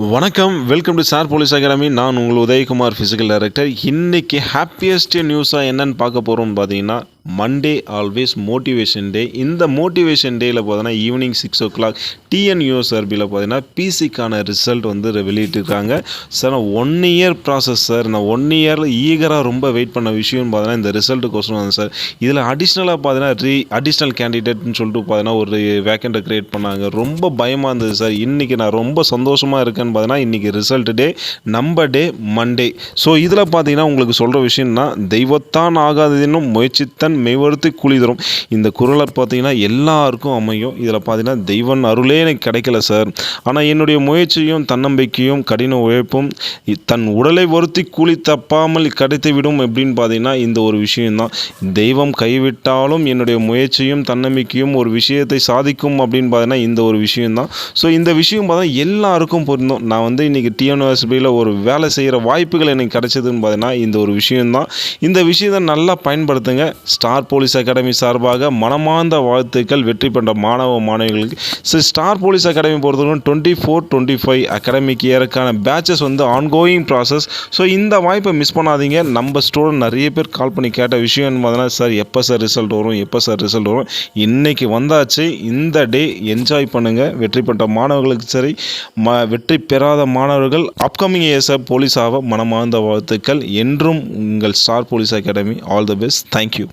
வணக்கம், welcome to sir police academy. நான் உங்கள் உதயகுமார், ஃபிசிக்கல் டைரக்டர். இன்றைக்கி ஹாப்பியஸ்ட் நியூஸாக என்னென்னு பார்க்க போகிறோம்னு பார்த்தீங்கன்னா, மண்டே ஆல்வேஸ் மோட்டிவேஷன் டே. இந்த மோட்டிவேஷன் டேயில் பார்த்தீங்கன்னா ஈவினிங் 6 o'clock டிஎன்யூஎஸ்ஆர்பியில் பார்த்தீங்கன்னா பிசிக்கான ரிசல்ட் வந்து வெளியிட்டிருக்காங்க. சார் நான் 1 year ப்ராசஸ் சார். நான் 1 yearல ஈகராக ரொம்ப வெயிட் பண்ண விஷயம்னு பார்த்தீங்கன்னா இந்த ரிசல்ட்டுக்கோசரம் வந்து சார். இதில் அடிஷ்னலாக பார்த்தீங்கன்னா அடிஷ்னல் கேண்டிடேட்னு சொல்லிட்டு பார்த்தீங்கன்னா ஒரு வேக்கண்ட்டை க்ரியேட் பண்ணாங்க. ரொம்ப பயமாக இருந்தது சார். இன்றைக்கி நான் ரொம்ப சந்தோஷமாக இருக்கேன்னு பார்த்தீங்கன்னா இன்றைக்கி ரிசல்ட் டே, நம்ம டே மண்டே. ஸோ இதில் பார்த்தீங்கன்னா உங்களுக்கு சொல்கிற விஷயம்னா, தெய்வத்தான் ஆகாததினும் முயற்சித்தன் மெய்வருத்தி கூலி தரும். இந்த குறளை பார்த்தீங்கன்னா எல்லாருக்கும் அமையும். இதில் பார்த்தீங்கன்னா தெய்வன் அருளே எனக்கு கிடைக்கல சார். ஆனால் என்னுடைய முயற்சியும் தன்னம்பிக்கையும் கடின உழைப்பும் தன் உடலை வருத்தி கூலி தப்பாமல் கிடைத்து விடும் அப்படின்னு பார்த்தீங்கன்னா இந்த ஒரு விஷயம்தான். தெய்வம் கைவிட்டாலும் என்னுடைய முயற்சியும் தன்னம்பிக்கையும் ஒரு விஷயத்தை சாதிக்கும் அப்படின்னு பார்த்தீங்கன்னா இந்த ஒரு விஷயம்தான். ஸோ இந்த விஷயம் பார்த்தா எல்லாருக்கும் பொருந்தும். நான் வந்து இன்றைக்கி டிஎன்யூஎஸ்பியில் ஒரு வேலை செய்கிற வாய்ப்புகள் எனக்கு கிடைச்சதுன்னு பார்த்தீங்கன்னா இந்த ஒரு விஷயம்தான். இந்த விஷயத்தை நல்லா பயன்படுத்துங்க. ஸ்டார் போலீஸ் அகாடமி சார்பாக மனமார்ந்த வாழ்த்துக்கள் வெற்றி பெற்ற மாணவ மாணவிகளுக்கு. ஸ்டார் போலீஸ் அகாடமி பொறுத்தவரைக்கும் 24-25 அகாடமிக் இயருக்கான பேட்சஸ் வந்து ஆன்கோயிங் ப்ராசஸ். ஸோ இந்த வாய்ப்பை மிஸ் பண்ணாதீங்க. நம்ம ஸ்டூடெண்ட் நிறைய பேர் கால் பண்ணி கேட்ட விஷயம் பார்த்தீங்கன்னா, சார் எப்போ சார் ரிசல்ட் வரும், எப்போ சார் ரிசல்ட் வரும். இன்றைக்கி வந்தாச்சு. இந்த டே என்ஜாய் பண்ணுங்கள். வெற்றி பெற்ற மாணவர்களுக்கு சரி, வெற்றி பெறாத மாணவர்கள் அப்கமிங் இயர்ஸை போலீஸாக மனமார்ந்த வாழ்த்துக்கள். என்றும் உங்கள் star police academy. All the best. Thank you.